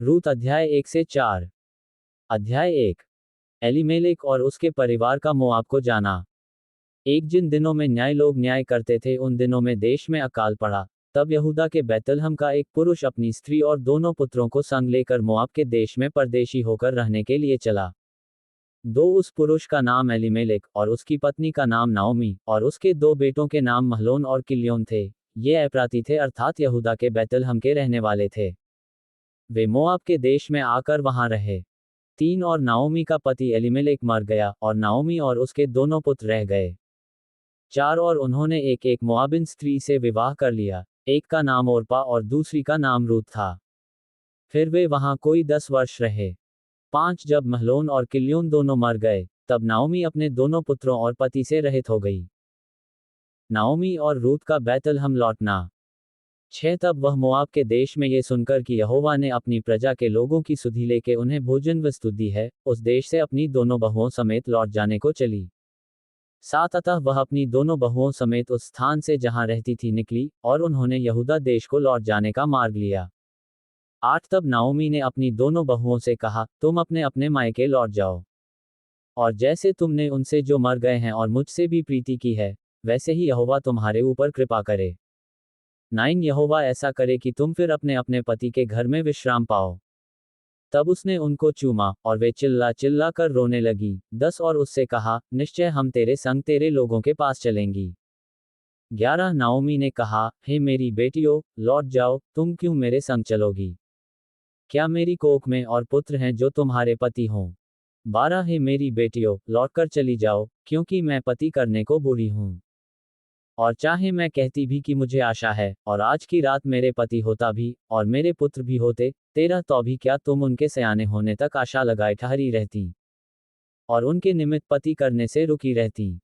रूत अध्याय 1 से 4। अध्याय 1। एलीमेलेक और उसके परिवार का मोआब को जाना। एक जिन दिनों में लोग न्याय करते थे उन दिनों में देश में अकाल पड़ा। तब यहूदा के बैतलहम का एक पुरुष अपनी स्त्री और दोनों पुत्रों को संग लेकर मोआब के देश में परदेशी होकर रहने के लिए चला। उस पुरुष का नाम एलीमेलेक और उसकी पत्नी का नाम नाओमी और उसके दो बेटों के नाम महलोन और किल्योन थे। ये एप्राती थे अर्थात यहूदा के बैतलहम के रहने वाले थे। वे मोआब के देश में आकर वहां रहे। 3 और नाओमी का पति एलीमेलेक मर गया और नाओमी और उसके दोनों पुत्र रह गए। 4 और उन्होंने एक एक मोआबिन स्त्री से विवाह कर लिया। एक का नाम ओरपा और दूसरी का नाम रूत था। फिर वे वहां कोई 10 वर्ष रहे। 5 जब महलोन और किल्योन दोनों मर गए तब नाओमी अपने दोनों पुत्रों और पति से रहित हो गई। नाओमी और रूत का बैतलहम लौटना। 6 तब वह मोआब के देश में ये सुनकर कि यहोवा ने अपनी प्रजा के लोगों की सुधि लेके उन्हें भोजन वस्तु दी है, उस देश से अपनी दोनों बहुओं समेत लौट जाने को चली। 7 अतः वह अपनी दोनों बहुओं समेत उस स्थान से जहां रहती थी निकली और उन्होंने यहूदा देश को लौट जाने का मार्ग लिया। 8 तब नाओमी ने अपनी दोनों बहुओं से कहा, तुम अपने अपने मायके लौट जाओ। और जैसे तुमने उनसे जो मर गए हैं और मुझसे भी प्रीति की है, वैसे ही यहोवा तुम्हारे ऊपर कृपा करे। 9 यहोवा ऐसा करे कि तुम फिर अपने अपने पति के घर में विश्राम पाओ। तब उसने उनको चूमा और वे चिल्ला चिल्ला कर रोने लगी। 10 और उससे कहा, निश्चय हम तेरे संग तेरे लोगों के पास चलेंगी। 11 नाओमी ने कहा, हे मेरी बेटियों, लौट जाओ, तुम क्यों मेरे संग चलोगी? क्या मेरी कोख में और पुत्र हैं जो तुम्हारे पति हों? 12 हे मेरी बेटियों, लौटकर चली जाओ, क्योंकि मैं पति करने को बूढ़ी हूं। और चाहे मैं कहती भी कि मुझे आशा है, और आज की रात मेरे पति होता भी, और मेरे पुत्र भी होते, 13 तो भी क्या तुम उनके सयाने होने तक आशा लगाए ठहरी रहती, और उनके निमित्त पति करने से रुकी रहती?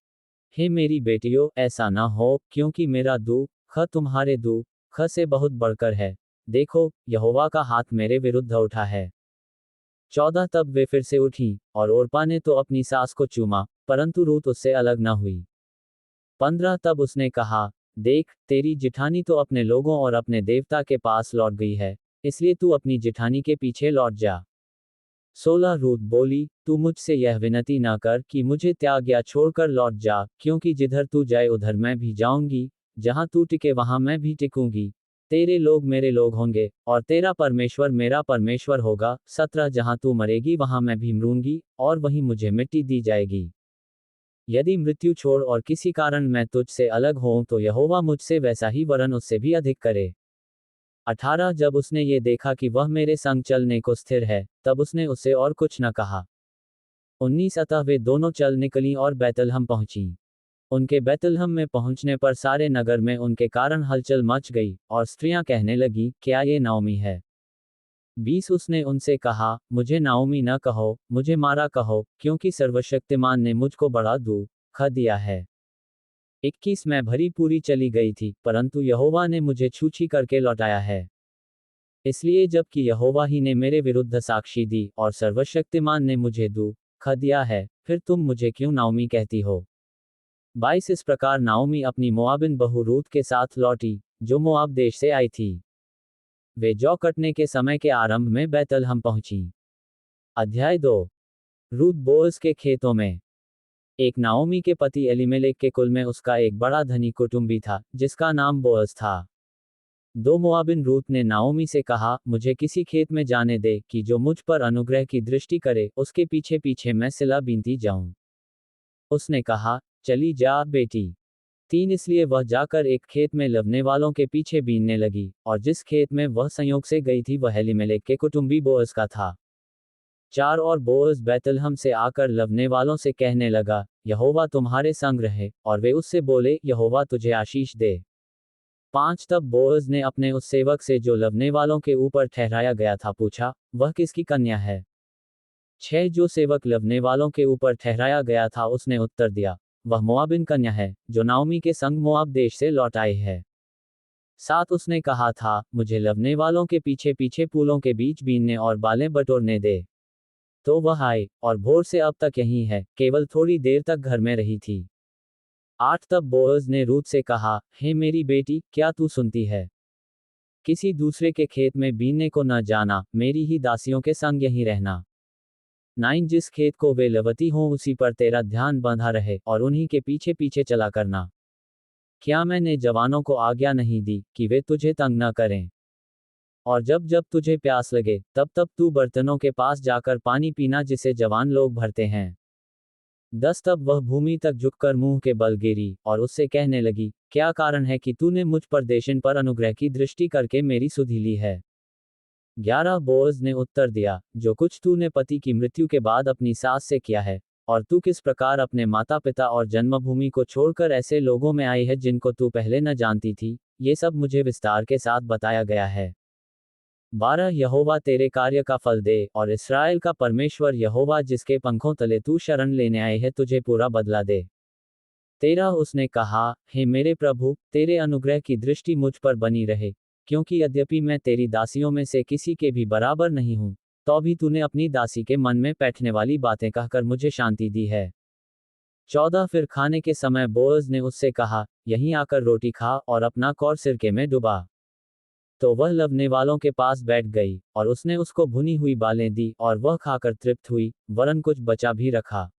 हे मेरी बेटियों, ऐसा ना हो, क्योंकि मेरा दुख तुम्हारे दुख से बहुत बढ़कर है। देखो, यहोवा का हाथ मेरे विरुद्ध उठा है। 14 तब वे फिर से उठी, और ओरपा ने तो अपनी सास को चूमा, परंतु रूत उससे अलग न हुई। 15 तब उसने कहा, देख, तेरी जिठानी तो अपने लोगों और अपने देवता के पास लौट गई है, इसलिए तू अपनी जिठानी के पीछे लौट जा। 16 रूत बोली, तू मुझसे यह विनती ना कर कि मुझे त्याग या छोड़कर लौट जा, क्योंकि जिधर तू जाए उधर मैं भी जाऊंगी, जहां तू टिके वहां मैं भी टिकूंगी। तेरे लोग मेरे लोग होंगे, और तेरा परमेश्वर मेरा परमेश्वर होगा। 17 जहां तू मरेगी वहां मैं भी मरूंगी, और वहीं मुझे मिट्टी दी जाएगी। यदि मृत्यु छोड़ और किसी कारण मैं तुझसे अलग होऊं तो यहोवा मुझसे वैसा ही वरन उससे भी अधिक करे। 18 जब उसने ये देखा कि वह मेरे संग चलने को स्थिर है, तब उसने उससे और कुछ न कहा। 19 अतः वे दोनों चल निकलीं और बैतलहम पहुंची। उनके बैतलहम में पहुंचने पर सारे नगर में उनके कारण हलचल मच गई, और स्त्रियां कहने लगी, क्या ये नाओमी है? 20 उसने उनसे कहा, मुझे नाओमी न कहो, मुझे मारा कहो, क्योंकि सर्वशक्तिमान ने मुझको बड़ा दुख दिया है। 21 मैं भरी पूरी चली गई थी, परंतु यहोवा ने मुझे छूछी करके लौटाया है। इसलिए जबकि यहोवा ही ने मेरे विरुद्ध साक्षी दी और सर्वशक्तिमान ने मुझे दुख दिया है, फिर तुम मुझे क्यों नाओमी कहती हो? 22 इस प्रकार नाओमी अपनी मोआबिन बहू रूत के साथ लौटी, जो मोआब देश से आई थी। वे जौ कटने के समय के आरंभ में बैतलहम पहुंची। अध्याय 2। रूत बोअज के खेतों में। एक नाओमी के पति एलीमेलेक के कुल में उसका एक बड़ा धनी कुटुंबी था, जिसका नाम बोअज था। 2 मोआबिन रूत ने नाओमी से कहा, मुझे किसी खेत में जाने दे कि जो मुझ पर अनुग्रह की दृष्टि करे, उसके पीछे पीछे मैं सिला बीनती जाऊं। उसने कहा, चली जा बेटी। 3 इसलिए वह जाकर एक खेत में लवने वालों के पीछे बीनने लगी, और जिस खेत में वह संयोग से गई थी वह एलीमेलेक के कुटुंबी बोअज का था। 4 और बोअज बैतलहम से आकर लवने वालों से कहने लगा, यहोवा तुम्हारे संग रहे, और वे उससे बोले, यहोवा तुझे आशीष दे। 5 तब बोअज ने अपने उस सेवक से जो लवने वालों के ऊपर ठहराया गया था पूछा, वह किसकी कन्या है? 6 जो सेवक लवने वालों के ऊपर ठहराया गया था उसने उत्तर दिया, वह मोआबिन कन्या है, जो नाओमी के संग मोआब देश से लौट आई है। 7 उसने कहा था, मुझे लवने वालों के पीछे पीछे फूलों के बीच बीनने और बालें बटोरने दे। तो वह आई, और भोर से अब तक यहीं है, केवल थोड़ी देर तक घर में रही थी। 8 तब बोअज ने रूत से कहा, हे मेरी बेटी, क्या तू सुनती है? किसी दूसरे के खेत में बीनने को न जाना, मेरी ही दासियों के संग यहीं रहना। 9 जिस खेत को वे लवती हों उसी पर तेरा ध्यान बंधा रहे और उन्हीं के पीछे पीछे चला करना। क्या मैंने जवानों को आज्ञा नहीं दी कि वे तुझे तंग न करें? और जब जब तुझे प्यास लगे तब तब तू बर्तनों के पास जाकर पानी पीना जिसे जवान लोग भरते हैं। 10 तब वह भूमि तक झुककर मुंह के बल गिरी और उससे कहने लगी, क्या कारण है कि तूने मुझ पर देशन पर अनुग्रह की दृष्टि करके मेरी सुधि ली है? 11 बोअज ने उत्तर दिया, जो कुछ तूने पति की मृत्यु के बाद अपनी सास से किया है, और तू किस प्रकार अपने माता पिता और जन्मभूमि को छोड़कर ऐसे लोगों में आई है जिनको तू पहले न जानती थी, ये सब मुझे विस्तार के साथ बताया गया है। 12 यहोवा तेरे कार्य का फल दे, और इस्राएल का परमेश्वर यहोवा जिसके पंखों तले तू शरण लेने आए है तुझे पूरा बदला दे। 13 उसने कहा, हे मेरे प्रभु, तेरे अनुग्रह की दृष्टि मुझ पर बनी रहे, क्योंकि यद्यपि मैं तेरी दासियों में से किसी के भी बराबर नहीं हूं, तो भी तूने अपनी दासी के मन में बैठने वाली बातें कहकर मुझे शांति दी है। 14 फिर खाने के समय बोअज ने उससे कहा, यहीं आकर रोटी खा और अपना कौर सिरके में डुबा। तो वह लवने वालों के पास बैठ गई, और उसने उसको भुनी हुई बालें दी और वह खाकर तृप्त हुई, वरन कुछ बचा भी रखा।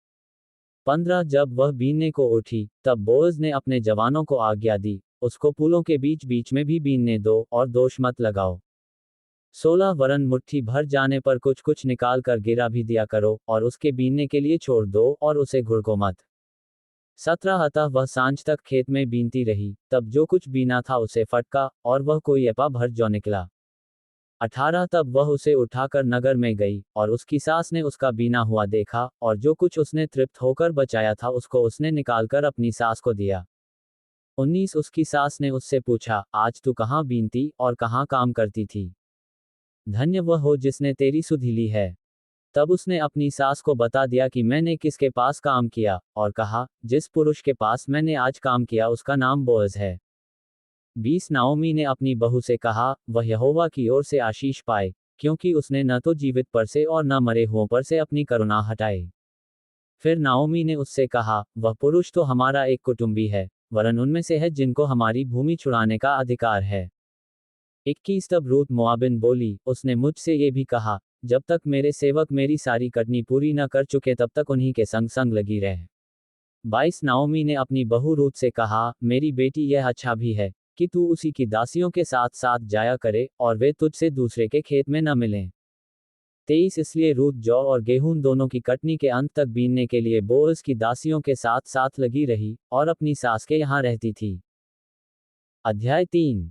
15 जब वह बीनने को उठी, तब बोअज ने अपने जवानों को आज्ञा दी, उसको पुलों के बीच बीच में भी बीनने दो और दोष मत लगाओ। 16 वरन मुट्ठी भर जाने पर कुछ कुछ निकाल कर गिरा भी दिया करो, और उसके बीनने के लिए छोड़ दो और उसे घुड़को मत। 17 अतः वह सांझ तक खेत में बीनती रही, तब जो कुछ बीना था उसे फटका, और वह कोई एपा भर जौ निकला। 18 तब वह उसे उठाकर नगर में गई, और उसकी सास ने उसका बीना हुआ देखा, और जो कुछ उसने तृप्त होकर बचाया था उसको उसने निकालकर अपनी सास को दिया। 19 उसकी सास ने उससे पूछा, आज तू कहाँ बीनती और कहाँ काम करती थी? धन्य वह हो जिसने तेरी सुधि ली है। तब उसने अपनी सास को बता दिया कि मैंने किसके पास काम किया, और कहा, जिस पुरुष के पास मैंने आज काम किया उसका नाम बोअज है। 20 नाओमी ने अपनी बहू से कहा, वह यहोवा की ओर से आशीष पाए, क्योंकि उसने न तो जीवित पर से और न मरे हुओं पर से अपनी करुणा हटाई। फिर नाओमी ने उससे कहा, वह पुरुष तो हमारा एक कुटुंबी है, वरन उनमें से है जिनको हमारी भूमि छुड़ाने का अधिकार है। 21 तब रूत मोआबिन बोली, उसने मुझसे ये भी कहा, जब तक मेरे सेवक मेरी सारी कटनी पूरी न कर चुके तब तक उन्हीं के संग संग लगी रह। 22 नाओमी ने अपनी बहू रूत से कहा, मेरी बेटी यह अच्छा भी है कि तू उसी की दासियों के साथ साथ जाया करे, और वे तुझसे दूसरे के खेत में न मिलें। 23 इसलिए रूत जौ और गेहूं दोनों की कटनी के अंत तक बीनने के लिए बोअज की दासियों के साथ साथ लगी रही, और अपनी सास के यहाँ रहती थी। अध्याय 3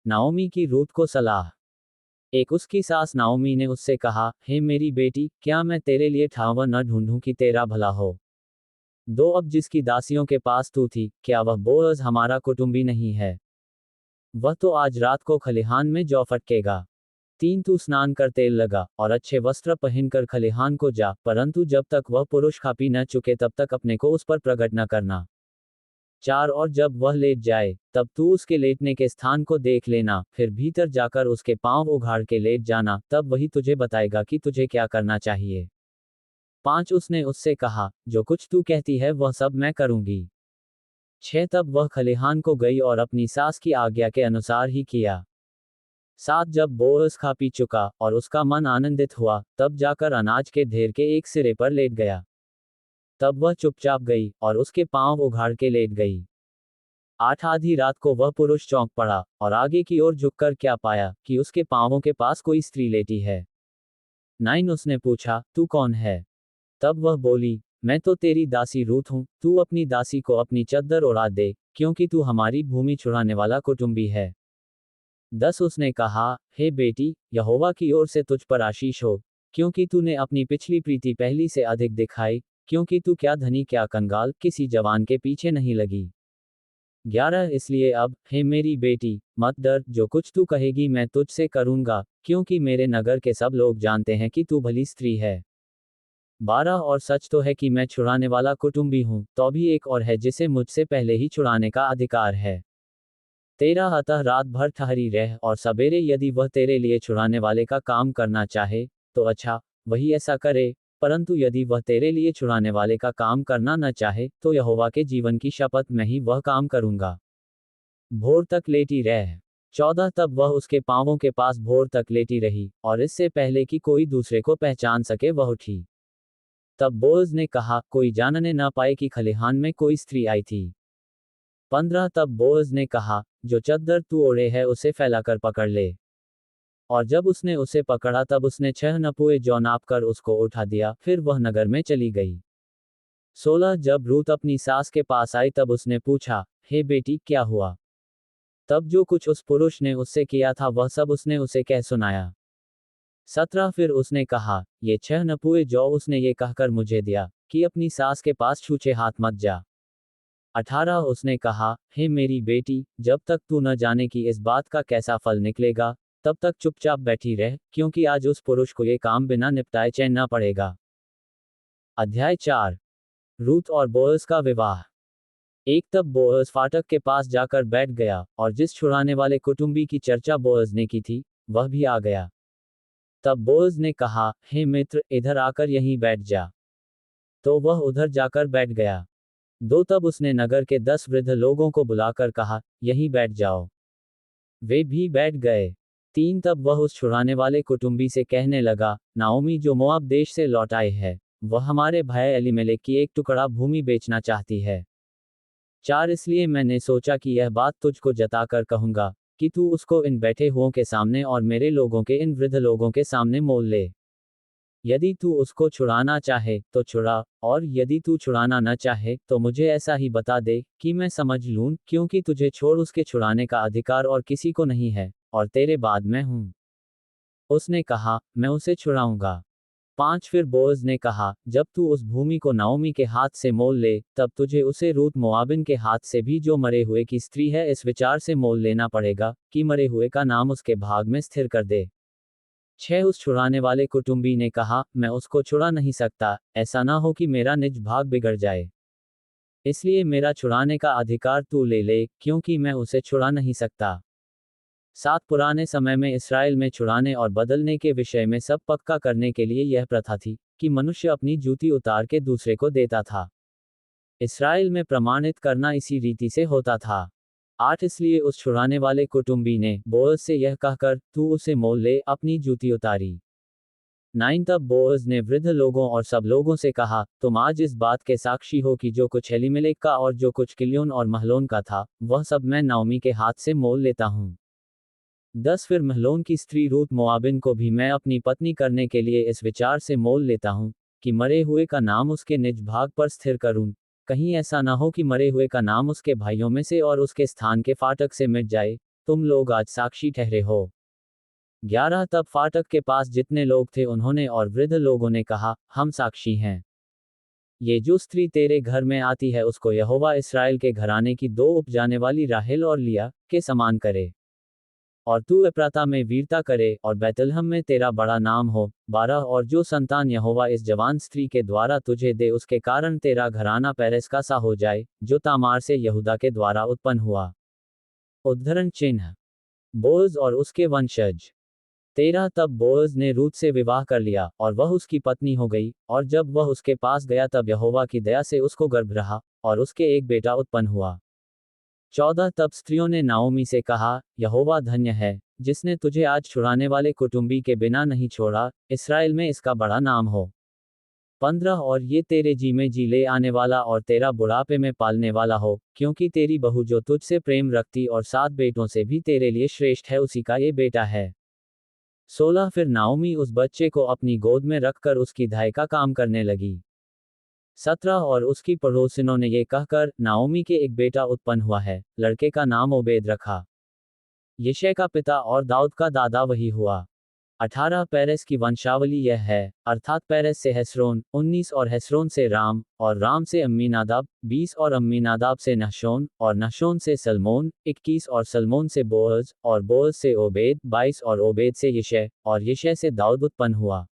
नाओमी की रूत को सलाह। एक उसकी सास नाओमी ने उससे कहा, हे मेरी बेटी, क्या मैं तेरे लिए ठावर न ढूंढूं कि तेरा भला हो? 2 अब जिसकी दासियों के पास तू थी, क्या वह बोअज हमारा कुटुंबी नहीं है? वह तो आज रात को खलिहान में जौ फटकेगा। 3 तू स्नान कर तेल लगा, और अच्छे वस्त्र पहनकर खलिहान को जा, परंतु जब तक वह पुरुष खा पी न चुके तब तक अपने को उस पर प्रकट न करना। 4 और जब वह लेट जाए, तब तू उसके लेटने के स्थान को देख लेना, फिर भीतर जाकर उसके पांव उघाड़ के लेट जाना, तब वही तुझे बताएगा कि तुझे क्या करना चाहिए। 5 उसने उससे कहा, जो कुछ तू कहती है वह सब मैं करूंगी। 6 तब वह खलिहान को गई और अपनी सास की आज्ञा के अनुसार ही किया। 7 जब बोअज खा पी चुका और उसका मन आनंदित हुआ, तब जाकर अनाज के ढेर के एक सिरे पर लेट गया। तब वह चुपचाप गई, और उसके पांव उघाड़ के लेट गई। 8 आधी रात को वह पुरुष चौंक पड़ा, और आगे की ओर झुककर क्या पाया कि उसके पांवों के पास कोई स्त्री लेटी है। 9 उसने पूछा, तू कौन है? तब वह बोली, मैं तो तेरी दासी रूत हूं, तू अपनी दासी को अपनी चद्दर ओढ़ा दे, क्योंकि तू हमारी भूमि छुड़ाने वाला कुटुंबी है। 10 उसने कहा, हे बेटी, यहोवा की ओर से तुझ पर आशीष हो, क्योंकि तूने अपनी पिछली प्रीति पहली से अधिक दिखाई, क्योंकि तू क्या धनी क्या कंगाल किसी जवान के पीछे नहीं लगी। 11 इसलिए अब, हे मेरी बेटी, मत डर, जो कुछ तू कहेगी मैं तुझसे करूंगा, क्योंकि मेरे नगर के सब लोग जानते हैं कि तू भली स्त्री है। 12 और सच तो है कि मैं छुड़ाने वाला कुटुंबी हूं, तो भी एक और है जिसे मुझसे पहले ही छुड़ाने का अधिकार है। 13 अतः रात भर ठहरी रह, और सवेरे यदि वह तेरे लिए छुड़ाने वाले का काम करना चाहे, तो अच्छा, वही ऐसा करे, परंतु यदि वह तेरे लिए छुड़ाने वाले का काम करना न चाहे, तो यहोवा के जीवन की शपथ मैं ही वह काम करूंगा। भोर तक लेटी रह। 14 तब वह उसके पांवों के पास भोर तक लेटी रही, और इससे पहले कि कोई दूसरे को पहचान सके वह उठी। तब बोअज ने कहा, कोई जानने न पाए कि खलिहान में कोई स्त्री आई थी। 15 तब बोअज ने कहा, जो चद्दर तू ओढ़े है उसे फैलाकर पकड़ ले। और जब उसने उसे पकड़ा तब उसने 6 नपुए जौ नाप कर उसको उठा दिया, फिर वह नगर में चली गई। 16 जब रूत अपनी सास के पास आई तब उसने पूछा, हे बेटी क्या हुआ? तब जो कुछ उस पुरुष ने उससे किया था वह सब उसने उसे कह सुनाया। 17 फिर उसने कहा, ये 6 नपुए जौ उसने ये कहकर मुझे दिया, कि अपनी सास के पास छूछे हाथ मत जा। 18 उसने कहा, हे मेरी बेटी, जब तक तू न जाने कि इस बात का कैसा फल निकलेगा, तब तक चुपचाप बैठी रह, क्योंकि आज उस पुरुष को ये काम बिना निपटाए चैन न पड़ेगा। अध्याय 4। रूत और बोअज का विवाह। एक तब बोअज फाटक के पास जाकर बैठ गया, और जिस छुड़ाने वाले कुटुंबी की चर्चा बोअज ने की थी, वह भी आ गया। तब बोअज ने कहा, हे मित्र, इधर आकर यहीं बैठ जा। तो वह उधर जाकर बैठ गया। 2 तब उसने नगर के 10 वृद्ध लोगों को बुलाकर कहा, यहीं बैठ जाओ। वे भी बैठ गए। 3 तब वह उस छुड़ाने वाले कुटुंबी से कहने लगा, नाओमी जो मोआब देश से लौट आए है, वह हमारे भाई एलीमेलेक की एक टुकड़ा भूमि बेचना चाहती है। 4 इसलिए मैंने सोचा कि यह बात तुझको जताकर कहूंगा, कि तू उसको इन बैठे हुओं के सामने और मेरे लोगों के इन वृद्ध लोगों के सामने मोल ले। यदि तू उसको छुड़ाना चाहे तो छुड़ा, और यदि तू छुड़ाना न चाहे तो मुझे ऐसा ही बता दे, कि मैं समझ लूं, क्योंकि तुझे छोड़ उसके छुड़ाने का अधिकार और किसी को नहीं है, और तेरे बाद मैं हूं। उसने कहा, मैं उसे छुड़ाऊंगा। 5 फिर बोअज ने कहा, जब तू उस भूमि को नाओमी के हाथ से मोल ले, तब तुझे उसे रूत मोआबिन के हाथ से भी जो मरे हुए की स्त्री है इस विचार से मोल लेना पड़ेगा, कि मरे हुए का नाम उसके भाग में स्थिर कर दे। 6 उस छुड़ाने वाले कुटुंबी ने कहा, मैं उसको छुड़ा नहीं सकता, ऐसा ना हो कि मेरा निज भाग बिगड़ जाए। इसलिए मेरा छुड़ाने का अधिकार तू ले ले, क्योंकि मैं उसे छुड़ा नहीं सकता। 7 पुराने समय में इस्राएल में छुड़ाने और बदलने के विषय में सब पक्का करने के लिए यह प्रथा थी, कि मनुष्य अपनी जूती उतार के दूसरे को देता था। इस्राएल में प्रमाणित करना इसी रीति से होता था। 8 इसलिए उस छुड़ाने वाले कुटुंबी ने बोअज से यह कहकर, तू उसे मोल ले, अपनी जूती उतारी। 9 तब बोअज ने वृद्ध लोगों और सब लोगों से कहा, तुम आज इस बात के साक्षी हो कि जो कुछ एलीमेलेक का और जो कुछ किल्योन और महलोन का था, वह सब मैं नाओमी के हाथ से मोल लेता हूँ। 10 फिर महलोन की स्त्री रूत मोआबिन को भी मैं अपनी पत्नी करने के लिए इस विचार से मोल लेता हूँ, कि मरे हुए का नाम उसके निज भाग पर स्थिर करूं, कहीं ऐसा ना हो कि मरे हुए का नाम उसके भाइयों में से और उसके स्थान के फाटक से मिट जाए। तुम लोग आज साक्षी ठहरे हो। 11 तब फाटक के पास जितने लोग थे उन्होंने और वृद्ध लोगों ने कहा, हम साक्षी हैं। ये जो स्त्री तेरे घर में आती है उसको यहोवा इस्राएल के घराने की 2 उपजाने वाली राहेल और लिया के समान करे। और तू एप्राता में वीरता करे, और बैतलहम में तेरा बड़ा नाम हो। 12 और जो संतान यहोवा इस जवान स्त्री के द्वारा तुझे दे उसके कारण तेरा घराना पेरेस का सा हो जाए, जो तामार से यहूदा के द्वारा उत्पन्न हुआ। उद्धरण चिन्ह। बोअज और उसके वंशज। 13 तब बोअज ने रूत से विवाह कर लिया, और वह उसकी पत्नी हो गई, और जब वह उसके पास गया तब यहोवा की दया से उसको गर्भ रहा, और उसके एक बेटा उत्पन्न हुआ। 14 तब स्त्रियों ने नाओमी से कहा, यहोवा धन्य है, जिसने तुझे आज छुड़ाने वाले कुटुंबी के बिना नहीं छोड़ा, इस्राएल में इसका बड़ा नाम हो। 15 और ये तेरे जी में जी ले आने वाला और तेरा बुढ़ापे में पालने वाला हो, क्योंकि तेरी बहू जो तुझसे प्रेम रखती और 7 बेटों से भी तेरे लिए श्रेष्ठ है उसी का ये बेटा है। 16 फिर नाओमी उस बच्चे को अपनी गोद में रखकर उसकी दाई का काम करने लगी। 17 और उसकी पड़ोसिनों ने ये कहकर, नाओमी के एक बेटा उत्पन्न हुआ है, लड़के का नाम ओबेद रखा। यिशै का पिता और दाऊद का दादा वही हुआ। 18 पेरेस की वंशावली यह है, अर्थात पेरेस से हेस्रोन, 19 और हेस्रोन से राम, और राम से अम्मीनादाब, 20 और अम्मीनादाब से नहशोन, और नहशोन से सलमोन, 21 और सलमोन से बोअज, और बोअज से ओबेद, 22 और ओबेद से यिशै, और यिशै से दाऊद उत्पन्न हुआ।